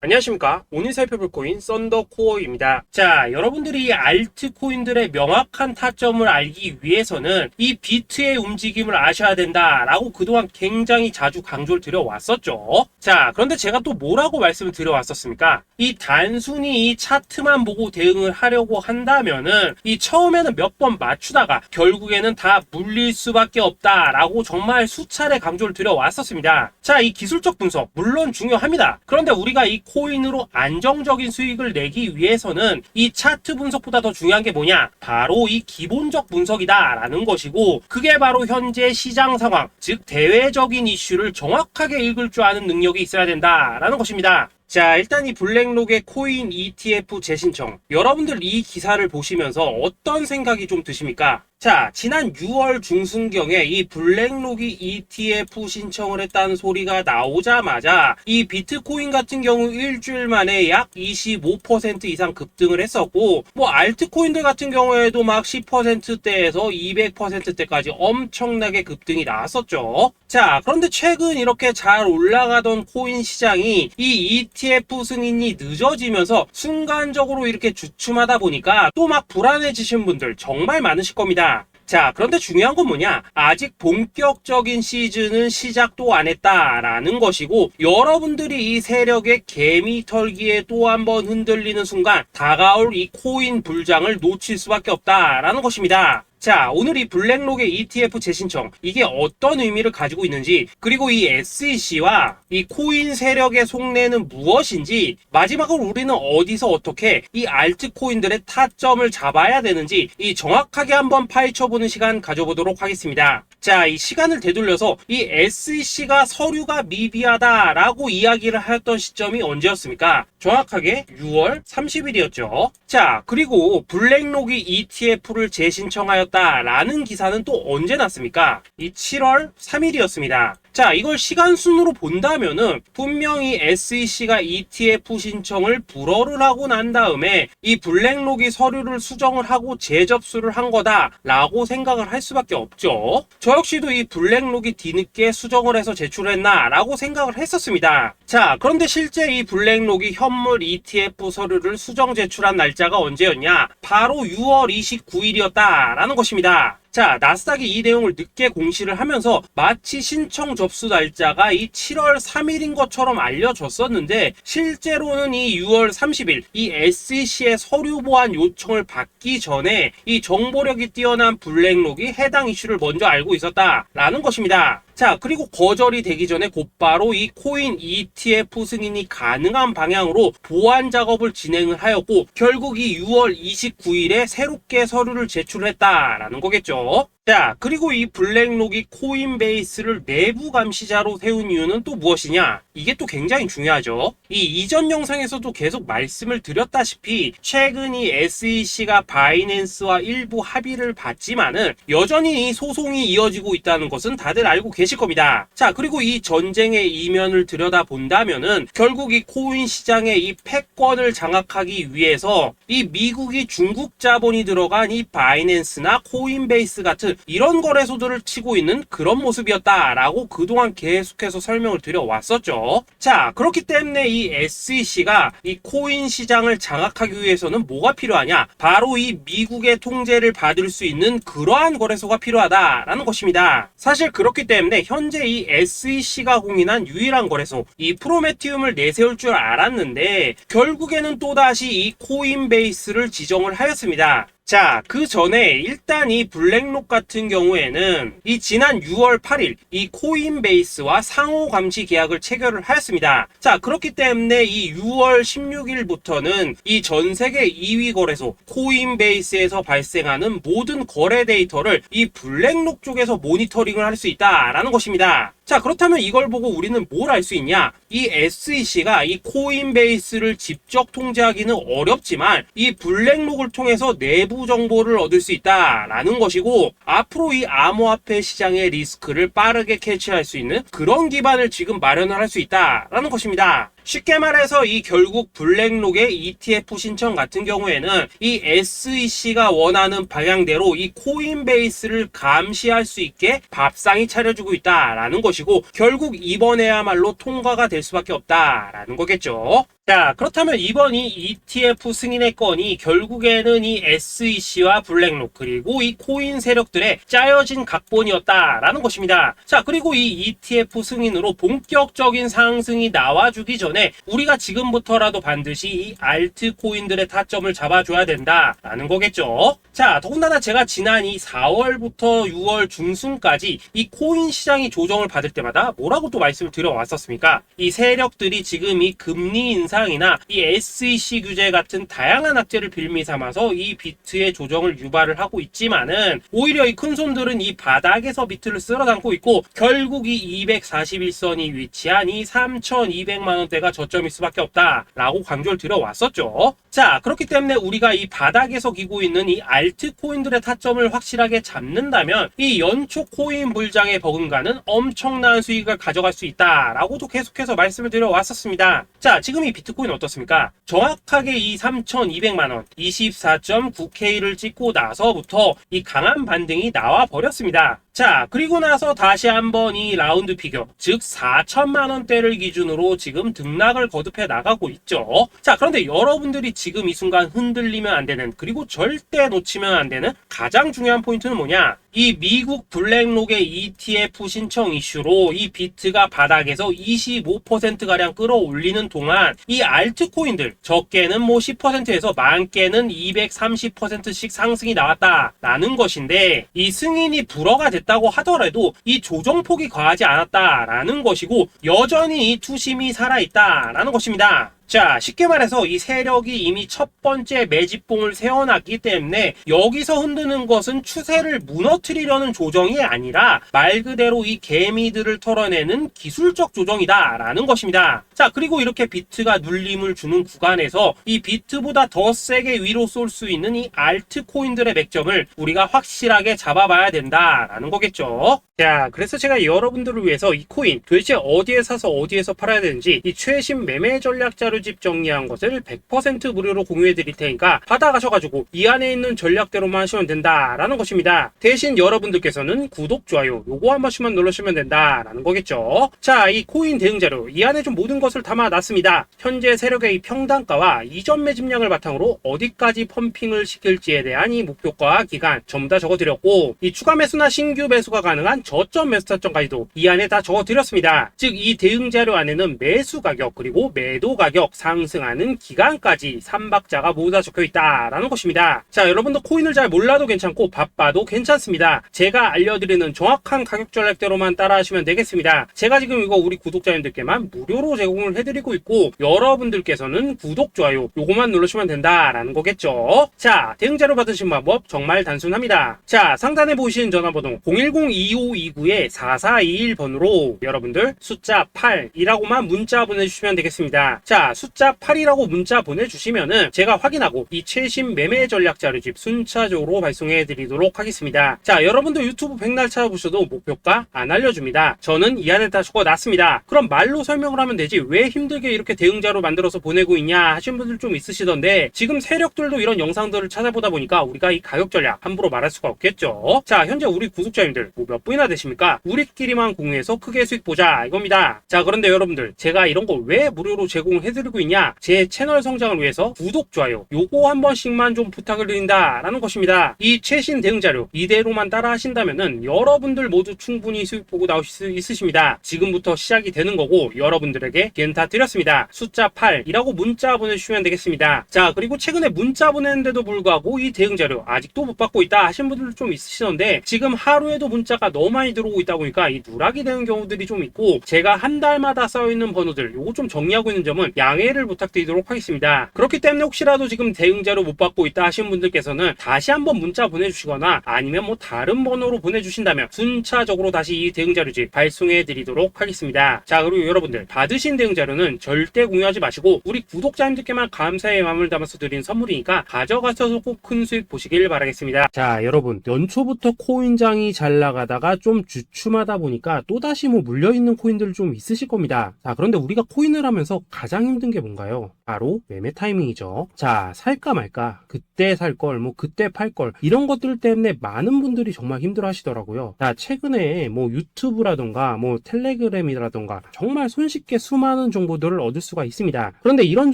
안녕하십니까. 오늘 살펴볼 코인 썬더코어입니다. 자, 여러분들이 알트코인들의 명확한 타점을 알기 위해서는 이 비트의 움직임을 아셔야 된다라고 그동안 굉장히 자주 강조를 드려왔었죠. 자, 그런데 제가 또 뭐라고 말씀을 드려왔었습니까? 이 단순히 이 차트만 보고 대응을 하려고 한다면은 이 처음에는 몇 번 맞추다가 결국에는 다 물릴 수밖에 없다라고 정말 수차례 강조를 드려왔었습니다. 자, 이 기술적 분석 물론 중요합니다. 그런데 우리가 이 코인으로 안정적인 수익을 내기 위해서는 이 차트 분석보다 더 중요한 게 뭐냐? 바로 이 기본적 분석이다라는 것이고, 그게 바로 현재 시장 상황, 즉 대외적인 이슈를 정확하게 읽을 줄 아는 능력이 있어야 된다라는 것입니다. 자, 일단 이 블랙록의 코인 ETF 재신청, 여러분들 이 기사를 보시면서 어떤 생각이 좀 드십니까? 자, 지난 6월 중순경에 이 블랙록이 ETF 신청을 했다는 소리가 나오자마자 이 비트코인 같은 경우 일주일 만에 약 25% 이상 급등을 했었고, 뭐 알트코인들 같은 경우에도 막 10%대에서 200%대까지 엄청나게 급등이 나왔었죠. 자, 그런데 최근 이렇게 잘 올라가던 코인 시장이 이 ETF 승인이 늦어지면서 순간적으로 이렇게 주춤하다 보니까 또 막 불안해지신 분들 정말 많으실 겁니다. 자, 그런데 중요한 건 뭐냐? 아직 본격적인 시즌은 시작도 안 했다라는 것이고, 여러분들이 이 세력의 개미 털기에 또 한 번 흔들리는 순간 다가올 이 코인 불장을 놓칠 수밖에 없다라는 것입니다. 자, 오늘 이 블랙록의 ETF 재신청, 이게 어떤 의미를 가지고 있는지, 그리고 이 SEC와 이 코인 세력의 속내는 무엇인지, 마지막으로 우리는 어디서 어떻게 이 알트코인들의 타점을 잡아야 되는지 이 정확하게 한번 파헤쳐보는 시간 가져보도록 하겠습니다. 자, 이 시간을 되돌려서 이 SEC가 서류가 미비하다라고 이야기를 하였던 시점이 언제였습니까? 정확하게 6월 30일이었죠. 자, 그리고 블랙록이 ETF를 재신청하였다라는 기사는 또 언제 났습니까? 이 7월 3일이었습니다. 자, 이걸 시간순으로 본다면은 분명히 SEC가 ETF 신청을 불허를 하고 난 다음에 이 블랙록이 서류를 수정을 하고 재접수를 한 거다라고 생각을 할 수밖에 없죠. 저 역시도 이 블랙록이 뒤늦게 수정을 해서 제출했나라고 생각을 했었습니다. 자, 그런데 실제 이 블랙록이 현물 ETF 서류를 수정 제출한 날짜가 언제였냐? 바로 6월 29일이었다라는 것입니다. 자, 나스닥이 이 내용을 늦게 공시를 하면서 마치 신청 접수 날짜가 이 7월 3일인 것처럼 알려졌었는데, 실제로는 이 6월 30일 이 SEC의 서류 보완 요청을 받기 전에 이 정보력이 뛰어난 블랙록이 해당 이슈를 먼저 알고 있었다라는 것입니다. 자, 그리고 거절이 되기 전에 곧바로 이 코인 ETF 승인이 가능한 방향으로 보완 작업을 진행을 하였고, 결국 이 6월 29일에 새롭게 서류를 제출했다라는 거겠죠. 자, 그리고 이 블랙록이 코인베이스를 내부 감시자로 세운 이유는 또 무엇이냐? 이게 또 굉장히 중요하죠. 이 이전 영상에서도 계속 말씀을 드렸다시피 최근 이 SEC가 바이낸스와 일부 합의를 봤지만은 여전히 이 소송이 이어지고 있다는 것은 다들 알고 계실 겁니다. 자, 그리고 이 전쟁의 이면을 들여다본다면은 결국 이 코인 시장의 이 패권을 장악하기 위해서 이 미국이 중국 자본이 들어간 이 바이낸스나 코인베이스 같은 이런 거래소들을 치고 있는 그런 모습이었다라고 그동안 계속해서 설명을 드려왔었죠. 자, 그렇기 때문에 이 SEC가 이 코인 시장을 장악하기 위해서는 뭐가 필요하냐? 바로 이 미국의 통제를 받을 수 있는 그러한 거래소가 필요하다라는 것입니다. 사실 그렇기 때문에 현재 이 SEC가 공인한 유일한 거래소, 이 프로메티움을 내세울 줄 알았는데 결국에는 또다시 이 코인베이스를 지정을 하였습니다. 자, 그 전에 일단 이 블랙록 같은 경우에는 이 지난 6월 8일 이 코인베이스와 상호 감시 계약을 체결을 하였습니다. 자, 그렇기 때문에 이 6월 16일부터는 이 전 세계 2위 거래소 코인베이스에서 발생하는 모든 거래 데이터를 이 블랙록 쪽에서 모니터링을 할 수 있다라는 것입니다. 자, 그렇다면 이걸 보고 우리는 뭘 알 수 있냐? 이 SEC가 이 코인베이스를 직접 통제하기는 어렵지만 이 블랙록을 통해서 내부 정보를 얻을 수 있다라는 것이고, 앞으로 이 암호화폐 시장의 리스크를 빠르게 캐치할 수 있는 그런 기반을 지금 마련을 할 수 있다라는 것입니다. 쉽게 말해서 이 결국 블랙록의 ETF 신청 같은 경우에는 이 SEC가 원하는 방향대로 이 코인베이스를 감시할 수 있게 밥상이 차려주고 있다라는 것이고, 결국 이번에야말로 통과가 될 수밖에 없다라는 거겠죠. 자, 그렇다면 이번 이 ETF 승인의 건이 결국에는 이 SEC와 블랙록 그리고 이 코인 세력들의 짜여진 각본이었다라는 것입니다. 자, 그리고 이 ETF 승인으로 본격적인 상승이 나와주기 전에 우리가 지금부터라도 반드시 이 알트코인들의 타점을 잡아줘야 된다라는 거겠죠. 자, 더군다나 제가 지난 이 4월부터 6월 중순까지 이 코인 시장이 조정을 받을 때마다 뭐라고 또 말씀을 드려왔었습니까? 이 세력들이 지금 이 금리 인상이나 이 SEC 규제 같은 다양한 악재를 빌미 삼아서 이 비트의 조정을 유발을 하고 있지만은 오히려 이 큰손들은 이 바닥에서 비트를 쓸어 담고 있고 결국 이 241선이 위치한 이 3,200만원대가 저점일 수밖에 없다라고 강조를 드려왔었죠. 자, 그렇기 때문에 우리가 이 바닥에서 기고 있는 이 알트코인들의 타점을 확실하게 잡는다면 이 연초 코인 불장에 버금가는 엄청난 수익을 가져갈 수 있다라고도 계속해서 말씀을 드려왔었습니다. 자, 지금 이 비트코인 어떻습니까? 정확하게 이 3,200만원 24.9K를 찍고 나서부터 이 강한 반등이 나와 버렸습니다. 자, 그리고 나서 다시 한번 이 라운드 피겨, 즉 4천만원대를 기준으로 지금 등락을 거듭해 나가고 있죠. 자, 그런데 여러분들이 지금 이 순간 흔들리면 안 되는, 그리고 절대 놓치면 안 되는 가장 중요한 포인트는 뭐냐? 이 미국 블랙록의 ETF 신청 이슈로 이 비트가 바닥에서 25%가량 끌어올리는 동안 이 알트코인들 적게는 뭐 10%에서 많게는 230%씩 상승이 나왔다라는 것인데, 이 승인이 불허가 됐다고 하더라도 이 조정폭이 과하지 않았다라는 것이고 여전히 이 투심이 살아있다라는 것입니다. 자, 쉽게 말해서 이 세력이 이미 첫 번째 매집봉을 세워놨기 때문에 여기서 흔드는 것은 추세를 무너뜨리려는 조정이 아니라 말 그대로 이 개미들을 털어내는 기술적 조정이다라는 것입니다. 자, 그리고 이렇게 비트가 눌림을 주는 구간에서 이 비트보다 더 세게 위로 쏠 수 있는 이 알트코인들의 맥점을 우리가 확실하게 잡아봐야 된다라는 거겠죠. 자, 그래서 제가 여러분들을 위해서 이 코인 도대체 어디에 사서 어디에서 팔아야 되는지 이 최신 매매 전략 자료집 정리한 것을 100% 무료로 공유해 드릴 테니까 받아가셔가지고 이 안에 있는 전략대로만 하시면 된다라는 것입니다. 대신 여러분들께서는 구독, 좋아요 요거 한 번씩만 눌러주시면 된다라는 거겠죠. 자, 이 코인 대응 자료 이 안에 좀 모든 것을 담아놨습니다. 현재 세력의 이 평단가와 이전 매집량을 바탕으로 어디까지 펌핑을 시킬지에 대한 이 목표가 기간 전부 다 적어드렸고, 이 추가 매수나 신규 매수가 가능한 저점 매수 타점까지도 이 안에 다 적어드렸습니다. 즉 이 대응 자료 안에는 매수 가격 그리고 매도 가격 상승하는 기간까지 3박자가 모두 다 적혀있다라는 것입니다. 자, 여러분도 코인을 잘 몰라도 괜찮고 바빠도 괜찮습니다. 제가 알려드리는 정확한 가격 전략대로만 따라하시면 되겠습니다. 제가 지금 이거 우리 구독자님들께만 무료로 제공을 해드리고 있고 여러분들께서는 구독, 좋아요 요거만 누르시면 된다라는 거겠죠. 자, 대응 자료 받으신 방법 정말 단순합니다. 자, 상단에 보이시는 전화번호 010-2529-4421번으로 여러분들 숫자 8이라고만 문자 보내주시면 되겠습니다. 자, 숫자 8이라고 문자 보내주시면은 제가 확인하고 이 최신 매매 전략 자료집 순차적으로 발송해 드리도록 하겠습니다. 자, 여러분도 유튜브 백날 찾아보셔도 목표가 안 알려줍니다. 저는 이 안에 다 적어놨습니다. 그럼 말로 설명을 하면 되지 왜 힘들게 이렇게 대응 자료 만들어서 보내고 있냐 하신 분들 좀 있으시던데, 지금 세력들도 이런 영상들을 찾아보다 보니까 우리가 이 가격 전략 함부로 말할 수가 없겠죠. 자, 현재 우리 구독자님들 뭐 몇 분이나 되십니까? 우리끼리만 공유해서 크게 수익 보자 이겁니다. 자, 그런데 여러분들 제가 이런 거 왜 무료로 제공해드리고 있냐? 제 채널 성장을 위해서 구독, 좋아요 요거 한 번씩만 좀 부탁을 드린다라는 것입니다. 이 최신 대응 자료 이대로만 따라 하신다면은 여러분들 모두 충분히 수익 보고 나오실 수 있으십니다. 지금부터 시작이 되는 거고 여러분들에게 기회는 다 드렸습니다. 숫자 8이라고 문자 보내주시면 되겠습니다. 자, 그리고 최근에 문자 보냈는데도 불구하고 이 대응 자료 아직도 못 받고 있다 하신 분들 좀 있으시던데, 지금 하루에도 문자가 너무 많이 들어오고 있다 보니까 이 누락이 되는 경우들이 좀 있고 제가 한 달마다 쌓여있는 번호들 요거 좀 정리하고 있는 점은 양해를 부탁드리도록 하겠습니다. 그렇기 때문에 혹시라도 지금 대응 자료 못 받고 있다 하신 분들께서는 다시 한번 문자 보내주시거나 아니면 뭐 다른 번호로 보내주신다면 순차적으로 다시 이 대응 자료집 발송해 드리도록 하겠습니다. 자, 그리고 여러분들 받으신 대응 자료는 절대 공유하지 마시고 우리 구독자님들께만 감사의 마음을 담아서 드린 선물이니까 가져가셔서 꼭 큰 수익 보시길 바라겠습니다. 자, 여러분 연초부터 코인장이 잘 나가다가 좀 주춤하다 보니까 또다시 뭐 물려있는 코인들 좀 있으실 겁니다. 자, 그런데 우리가 코인을 하면서 가장 힘든 힘든 게 뭔가요? 바로 매매 타이밍이죠. 자, 살까 말까, 그때 살 걸, 뭐 그때 팔 걸, 이런 것들 때문에 많은 분들이 정말 힘들어 하시더라고요. 자, 최근에 뭐 유튜브라던가 뭐 텔레그램이라던가 정말 손쉽게 수많은 정보들을 얻을 수가 있습니다. 그런데 이런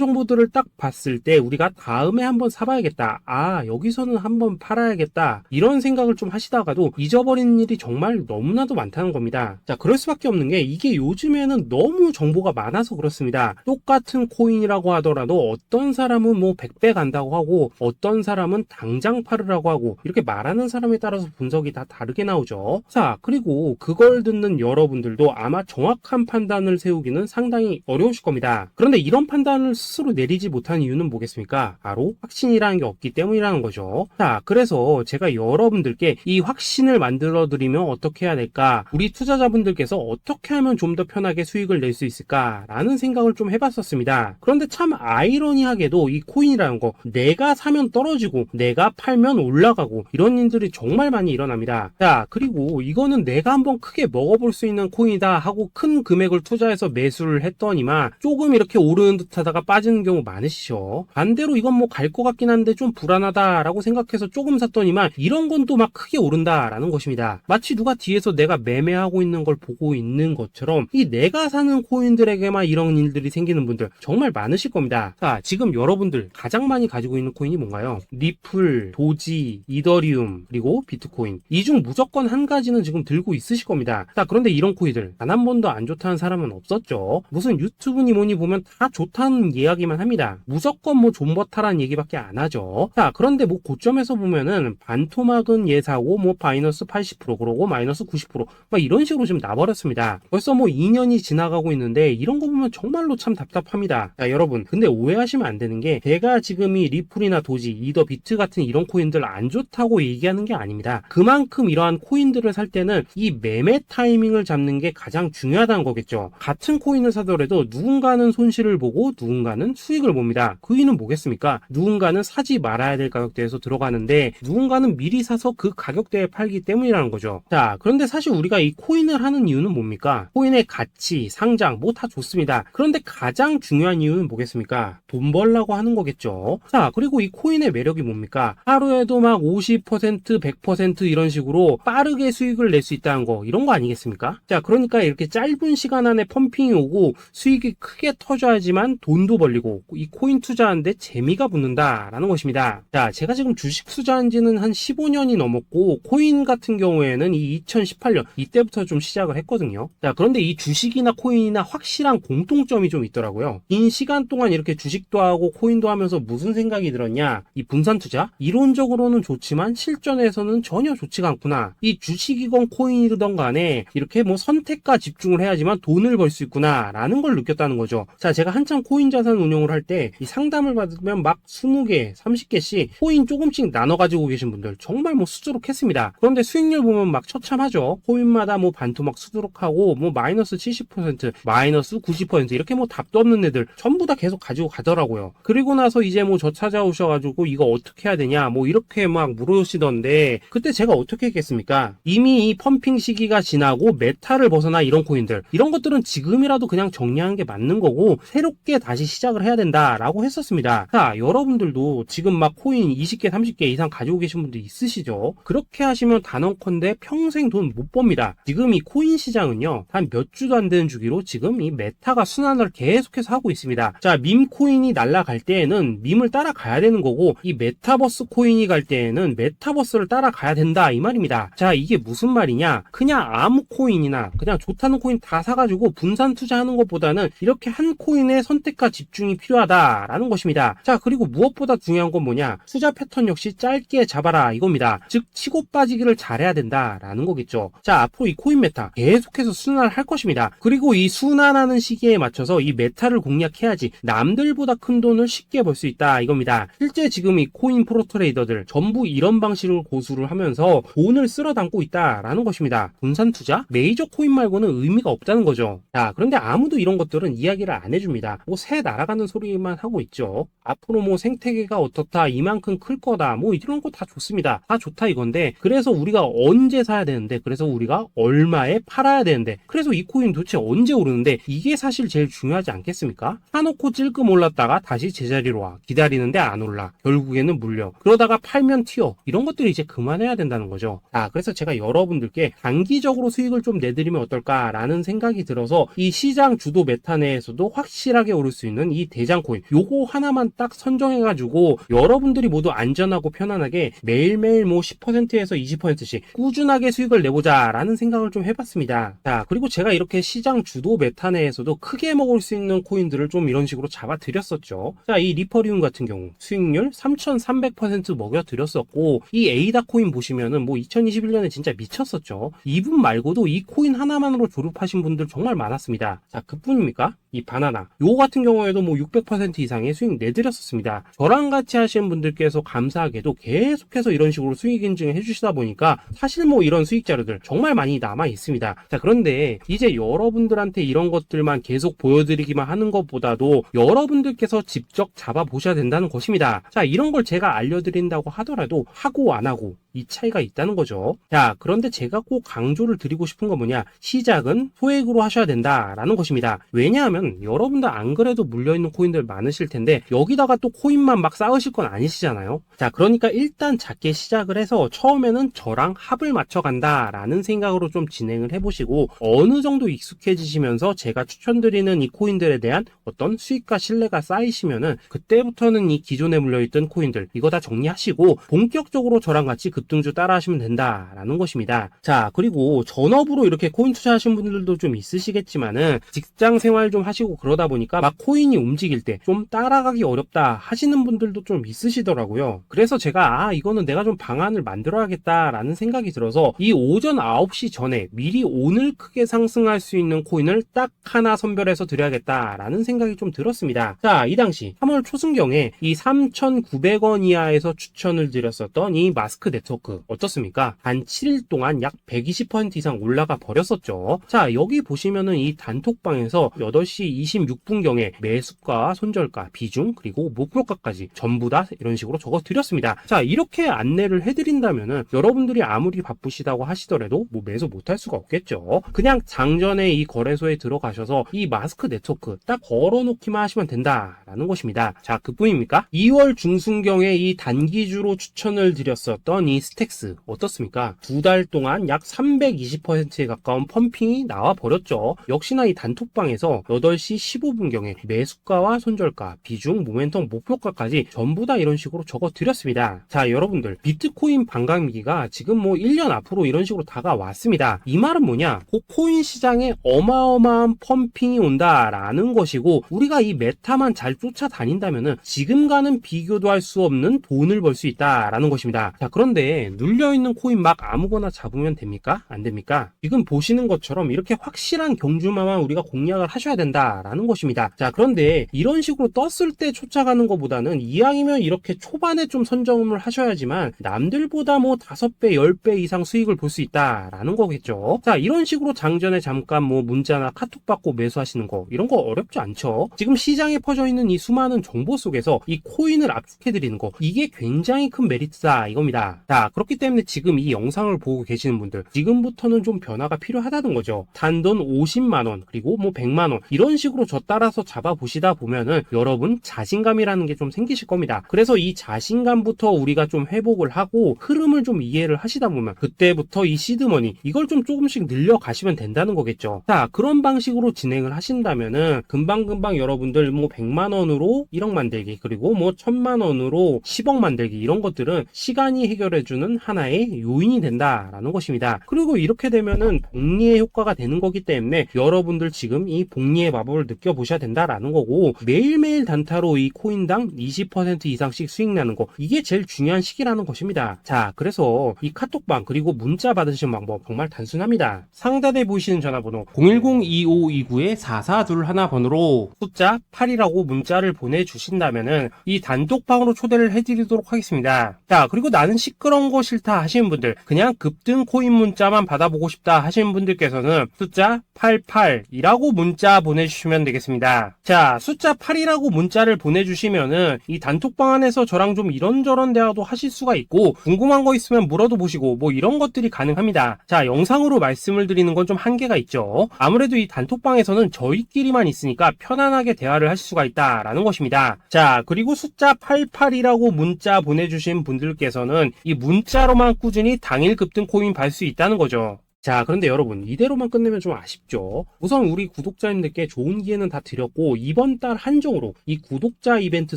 정보들을 딱 봤을 때 우리가 다음에 한번 사봐야겠다, 아 여기서는 한번 팔아야겠다, 이런 생각을 좀 하시다가도 잊어버리는 일이 정말 너무나도 많다는 겁니다. 자, 그럴 수밖에 없는 게 이게 요즘에는 너무 정보가 많아서 그렇습니다. 똑같은 코인이라고 하더라도 어떤 사람은 뭐 100배 간다고 하고 어떤 사람은 당장 팔으라고 하고, 이렇게 말하는 사람에 따라서 분석이 다 다르게 나오죠. 자, 그리고 그걸 듣는 여러분들도 아마 정확한 판단을 세우기는 상당히 어려우실 겁니다. 그런데 이런 판단을 스스로 내리지 못한 이유는 뭐겠습니까? 바로 확신이라는 게 없기 때문이라는 거죠. 자, 그래서 제가 여러분들께 이 확신을 만들어 드리면 어떻게 해야 될까, 우리 투자자분들께서 어떻게 하면 좀 더 편하게 수익을 낼 수 있을까 라는 생각을 좀 해봤었습니다. 그런데 참 아이러니하게도 이 코인이라는 거, 내가 사면 떨어지고 내가 팔면 올라가고 이런 일들이 정말 많이 일어납니다. 자, 그리고 이거는 내가 한번 크게 먹어볼 수 있는 코인이다 하고 큰 금액을 투자해서 매수를 했더니만 조금 이렇게 오르는 듯 하다가 빠지는 경우 많으시죠. 반대로 이건 뭐 갈 것 같긴 한데 좀 불안하다 라고 생각해서 조금 샀더니만 이런 건 또 막 크게 오른다 라는 것입니다. 마치 누가 뒤에서 내가 매매하고 있는 걸 보고 있는 것처럼 이 내가 사는 코인들에게만 이런 일들이 생기는 분들 정말 많으실 겁니다. 자, 지금 여러분들 가장 많이 가지고 있는 코인이 뭔가요? 리플, 도지, 이더리움, 그리고 비트코인. 이 중 무조건 한 가지는 지금 들고 있으실 겁니다. 자, 그런데 이런 코인들 단 한 번도 안 좋다는 사람은 없었죠. 무슨 유튜브니 뭐니 보면 다 좋다는 이야기만 합니다. 무조건 뭐 존버타라는 얘기밖에 안 하죠. 자, 그런데 뭐 고점에서 보면은 반토막은 예사고 뭐 마이너스 80% 그러고 마이너스 90% 막 이런 식으로 지금 나버렸습니다. 벌써 뭐 2년이 지나가고 있는데 이런 거 보면 정말로 참 답답합니다. 자, 여러분, 근데 오해하시면 안 되는 게 제가 지금 이 리플이나 도지, 이더, 비트 같은 이런 코인들 안 좋다고 얘기하는 게 아닙니다. 그만큼 이러한 코인들을 살 때는 이 매매 타이밍을 잡는 게 가장 중요하다는 거겠죠. 같은 코인을 사더라도 누군가는 손실을 보고 누군가는 수익을 봅니다. 그 이유는 뭐겠습니까? 누군가는 사지 말아야 될 가격대에서 들어가는데 누군가는 미리 사서 그 가격대에 팔기 때문이라는 거죠. 자, 그런데 사실 우리가 이 코인을 하는 이유는 뭡니까? 코인의 가치, 상장 뭐 다 좋습니다. 그런데 가장 중요한 이유는 뭐겠습니까? 돈 벌라고 하는 거겠죠. 자, 그리고 이 코인의 매력이 뭡니까? 하루에도 막 50%, 100% 이런 식으로 빠르게 수익을 낼 수 있다는 거, 이런 거 아니겠습니까? 자, 그러니까 이렇게 짧은 시간 안에 펌핑이 오고 수익이 크게 터져야지만 돈도 벌리고 이 코인 투자하는데 재미가 붙는다라는 것입니다. 자, 제가 지금 주식 투자한 지는 한 15년이 넘었고 코인 같은 경우에는 이 2018년 이때부터 좀 시작을 했거든요. 자, 그런데 이 주식이나 코인이나 확실한 공통점이 좀 있더라고요. 긴 시간 동안 이렇게 주식도 하고 코인도 하면서 무슨 생각이 들었냐? 이 분산 투자? 이론적으로는 좋지만 실전에서는 전혀 좋지가 않구나. 이 주식이건 코인이든 간에 이렇게 뭐 선택과 집중을 해야지만 돈을 벌 수 있구나 라는 걸 느꼈다는 거죠. 자, 제가 한참 코인 자산 운용을 할 때 이 상담을 받으면 막 20개, 30개씩 코인 조금씩 나눠 가지고 계신 분들 정말 뭐 수두룩했습니다. 그런데 수익률 보면 막 처참하죠. 코인마다 뭐 반토막 수두룩하고 뭐 마이너스 70%, 마이너스 90% 이렇게 뭐 답도 없는 애들 전부 다 계속 가지고 가더라고요. 그리고 나서 이제 뭐 저 찾아오셔가지고 이거 어떻게 해야 되냐 뭐 이렇게 막 물으시던데 그때 제가 어떻게 했겠습니까? 이미 이 펌핑 시기가 지나고 메타를 벗어나 이런 코인들, 이런 것들은 지금이라도 그냥 정리하는 게 맞는 거고 새롭게 다시 시작을 해야 된다라고 했었습니다. 자, 여러분들도 지금 막 코인 20개, 30개 이상 가지고 계신 분들 있으시죠? 그렇게 하시면 단언컨대 평생 돈 못 법니다. 지금 이 코인 시장은요, 한 몇 주도 안 되는 주기로 지금 이 메타가 순환을 계속해서 하고 있습니다. 자, 밈 코인이 날아갈 때에는 밈을 따라가야 되는 거고 이 메타버스 코인이 갈 때에는 메타버스를 따라가야 된다 이 말입니다. 자, 이게 무슨 말이냐? 그냥 아무 코인이나 그냥 좋다는 코인 다 사가지고 분산 투자하는 것보다는 이렇게 한 코인에 선택과 집중이 필요하다라는 것입니다. 자, 그리고 무엇보다 중요한 건 뭐냐? 투자 패턴 역시 짧게 잡아라 이겁니다. 즉 치고 빠지기를 잘해야 된다라는 거겠죠. 자, 앞으로 이 코인 메타 계속해서 순환할 것입니다. 그리고 이 순환하는 시기에 맞춰서 이 메타를 공략해야지 남들보다 큰 돈을 쉽게 벌 수 있다 이겁니다. 실제 지금 이 코인 프로 트레이더들 전부 이런 방식으로 고수를 하면서 돈을 쓸어 담고 있다라는 것입니다. 분산 투자? 메이저 코인 말고는 의미가 없다는 거죠. 자, 그런데 아무도 이런 것들은 이야기를 안 해줍니다. 뭐 새 날아가는 소리만 하고 있죠. 앞으로 뭐 생태계가 어떻다, 이만큼 클 거다, 뭐 이런 거 다 좋습니다. 다 좋다 이건데, 그래서 우리가 언제 사야 되는데, 그래서 우리가 얼마에 팔아야 되는데, 그래서 이 코인 도대체 언제 오르는데, 이게 사실 제일 중요하지 않겠습니까? 어떻습니까? 사놓고 찔끔 올랐다가 다시 제자리로 와. 기다리는데 안 올라. 결국에는 물려. 그러다가 팔면 튀어. 이런 것들을 이제 그만해야 된다는 거죠. 그래서 제가 여러분들께 단기적으로 수익을 좀 내드리면 어떨까라는 생각이 들어서 이 시장 주도 메타 내에서도 확실하게 오를 수 있는 이 대장코인 요거 하나만 딱 선정해가지고 여러분들이 모두 안전하고 편안하게 매일매일 뭐 10%에서 20%씩 꾸준하게 수익을 내보자 라는 생각을 좀 해봤습니다. 자, 그리고 제가 이렇게 시장 주도 메타 내에서도 크게 먹을 수 있는 코인들을 좀 이런 식으로 잡아드렸었죠. 자, 이 리퍼리움 같은 경우 수익률 3300% 먹여드렸었고, 이 에이다 코인 보시면은 뭐 2021년에 진짜 미쳤었죠. 이분 말고도 이 코인 하나만으로 졸업하신 분들 정말 많았습니다. 자, 그뿐입니까? 이 바나나 요거 같은 경우에도 뭐 600% 이상의 수익 내드렸었습니다. 저랑 같이 하시는 분들께서 감사하게도 계속해서 이런 식으로 수익 인증을 해주시다 보니까 사실 뭐 이런 수익 자료들 정말 많이 남아 있습니다. 자, 그런데 이제 여러분들한테 이런 것들만 계속 보여드리기만 하는 것보다도 여러분들께서 직접 잡아보셔야 된다는 것입니다. 자, 이런 걸 제가 알려드린다고 하더라도 하고 안 하고 이 차이가 있다는 거죠. 자, 그런데 제가 꼭 강조를 드리고 싶은 건 뭐냐, 시작은 소액으로 하셔야 된다라는 것입니다. 왜냐하면 여러분들 안 그래도 물려있는 코인들 많으실 텐데 여기다가 또 코인만 막 쌓으실 건 아니시잖아요. 자, 그러니까 일단 작게 시작을 해서 처음에는 저랑 합을 맞춰간다 라는 생각으로 좀 진행을 해보시고, 어느 정도 익숙해지시면서 제가 추천드리는 이 코인들에 대한 어떤 수익과 신뢰가 쌓이시면은 그때부터는 이 기존에 물려있던 코인들 이거 다 정리하시고 본격적으로 저랑 같이 급등주 따라 하시면 된다라는 것입니다. 자, 그리고 전업으로 이렇게 코인 투자하신 분들도 좀 있으시겠지만은 직장 생활 좀 하시고 그러다 보니까 막 코인이 움직일 때 좀 따라가기 어렵다 하시는 분들도 좀 있으시더라고요. 그래서 제가 이거는 내가 좀 방안을 만들어야겠다라는 생각이 들어서 이 오전 9시 전에 미리 오늘 크게 상승할 수 있는 코인을 딱 하나 선별해서 드려야겠다라는 생각이 좀 들었습니다. 자, 이 당시 3월 초순경에 이 3,900원 이하에서 추천을 드렸었던 이 마스크 네트워크 어떻습니까? 단 7일 동안 약 120% 이상 올라가 버렸었죠. 자, 여기 보시면은 이 단톡방에서 8시 26분경에 매수가, 손절가, 비중, 그리고 목표가까지 전부 다 이런 식으로 적어 드렸습니다. 자, 이렇게 안내를 해드린다면은 여러분들이 아무리 바쁘시다고 하시더라도 뭐 매수 못할 수가 없겠죠. 그냥 장전에 이 거래소에 들어가셔서 이 마스크 네트워크 딱 걸어놓기만 하시면 된다라는 것입니다. 자, 그뿐입니까? 2월 중순경에 이 단기주로 추천을 드렸었던 이 스택스 어떻습니까? 2달 동안 약 320%에 가까운 펌핑이 나와 버렸죠. 역시나 이 단톡방에서 8시 15분경에 매수가와 손절가, 비중, 모멘텀, 목표가까지 전부 다 이런 식으로 적어 드렸습니다. 자, 여러분들 비트코인 반감기가 지금 뭐 1년 앞으로 이런 식으로 다가왔습니다. 이 말은 뭐냐? 그 코인 시장에 어마어마한 펌핑이 온다라는 것이고, 우리가 이 메타만 잘 쫓아다닌다면은 지금과는 비교도 할 수 없는 돈을 벌 수 있다라는 것입니다. 자, 그런데 눌려있는 코인 막 아무거나 잡으면 됩니까? 안 됩니까? 지금 보시는 것처럼 이렇게 확실한 경주마만 우리가 공략을 하셔야 된다라는 것입니다. 자, 그런데 이런 식으로 떴을 때 쫓아가는 것보다는 이왕이면 이렇게 초반에 좀 선점을 하셔야지만 남들보다 뭐 5배, 10배 이상 수익을 볼 수 있다라는 거겠죠. 자, 이런 식으로 장전에 잠깐 뭐 문자나 카톡 받고 매수하시는 거 이런 거 어렵지 않죠. 지금 시장에 퍼져 있는 이 수많은 정보 속에서 이 코인을 압축해드리는 거 이게 굉장히 큰 메리트다 이겁니다. 자, 그렇기 때문에 지금 이 영상을 보고 계시는 분들 지금부터는 좀 변화가 필요하다는 거죠. 단돈 50만원 그리고 뭐 100만원 이런 식으로 저 따라서 잡아보시다 보면은 여러분 자신감이라는 게 좀 생기실 겁니다. 그래서 이 자신감부터 우리가 좀 회복을 하고 흐름을 좀 이해를 하시다 보면 그때부터 이 시드머니 이걸 좀 조금씩 늘려가시면 된다는 거겠죠. 자, 그런 방식으로 진행을 하신다면은 금방금방 여러분들 뭐 100만원으로 1억 만들기 그리고 뭐 1000만원으로 10억 만들기 이런 것들은 시간이 해결해주는 하나의 요인이 된다라는 것입니다. 그리고 이렇게 되면은 복리의 효과가 되는 거기 때문에 여러분들 지금 이 복리의 마법을 느껴보셔야 된다라는 거고, 매일매일 단타로 이 코인당 20% 이상씩 수익 나는 거 이게 제일 중요한 시기라는 것입니다. 자, 그래서 이 카톡방 그리고 문자 받으시는 방법 정말 단순합니다. 상단에 보이시는 전화번호 010-2529-4421 번호로 숫자 8이라고 문자를 보내주신다면은 이 단톡방으로 초대를 해드리도록 하겠습니다. 자, 그리고 나는 시끄러 이런 거 싫다 하시는 분들, 그냥 급등 코인 문자만 받아보고 싶다 하시는 분들께서는 숫자 88이라고 문자 보내주시면 되겠습니다. 자, 숫자 8이라고 문자를 보내주시면은 이 단톡방 안에서 저랑 좀 이런저런 대화도 하실 수가 있고, 궁금한 거 있으면 물어도 보시고 뭐 이런 것들이 가능합니다. 자, 영상으로 말씀을 드리는 건 좀 한계가 있죠. 아무래도 이 단톡방에서는 저희끼리만 있으니까 편안하게 대화를 하실 수가 있다라는 것입니다. 자, 그리고 숫자 88이라고 문자 보내주신 분들께서는 이 문자로만 꾸준히 당일 급등 코인 받을 수 있다는 거죠. 자, 그런데 여러분, 이대로만 끝내면 좀 아쉽죠. 우선 우리 구독자님들께 좋은 기회는 다 드렸고, 이번 달 한정으로 이 구독자 이벤트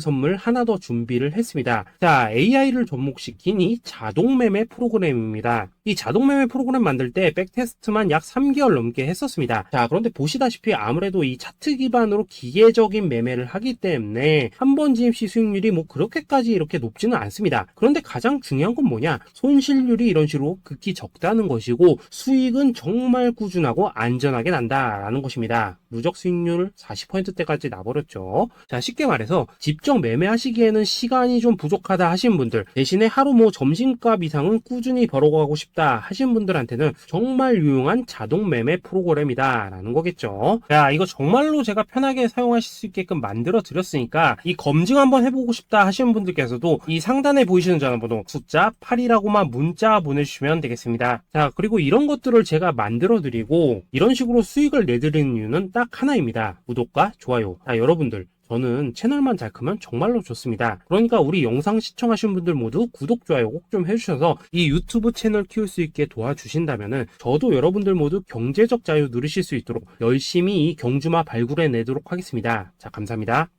선물 하나 더 준비를 했습니다. 자, AI를 접목시킨 이 자동매매 프로그램입니다. 이 자동매매 프로그램 만들 때 백테스트만 약 3개월 넘게 했었습니다. 자, 그런데 보시다시피 아무래도 이 차트 기반으로 기계적인 매매를 하기 때문에 한 번 진입 시 수익률이 뭐 그렇게까지 이렇게 높지는 않습니다. 그런데 가장 중요한 건 뭐냐? 손실률이 이런 식으로 극히 적다는 것이고, 수익은 정말 꾸준하고 안전하게 난다라는 것입니다. 누적 수익률 40%대까지 나버렸죠. 자, 쉽게 말해서 직접 매매하시기에는 시간이 좀 부족하다 하시는 분들, 대신에 하루 뭐 점심값 이상은 꾸준히 벌어가고 싶다 하시는 분들한테는 정말 유용한 자동 매매 프로그램이다라는 거겠죠. 자, 이거 정말로 제가 편하게 사용하실 수 있게끔 만들어 드렸으니까 이 검증 한번 해보고 싶다 하시는 분들께서도 이 상단에 보이시는 전화번호 숫자 8이라고만 문자 보내주시면 되겠습니다. 자, 그리고 이런 것들을 제가 만들어 드리고 이런 식으로 수익을 내드리는 이유는 딱 하나입니다. 구독과 좋아요. 자, 여러분들, 저는 채널만 잘 크면 정말로 좋습니다. 그러니까 우리 영상 시청하신 분들 모두 구독, 좋아요 꼭 좀 해주셔서 이 유튜브 채널 키울 수 있게 도와주신다면은 저도 여러분들 모두 경제적 자유 누리실 수 있도록 열심히 이 경주마 발굴해 내도록 하겠습니다. 자, 감사합니다.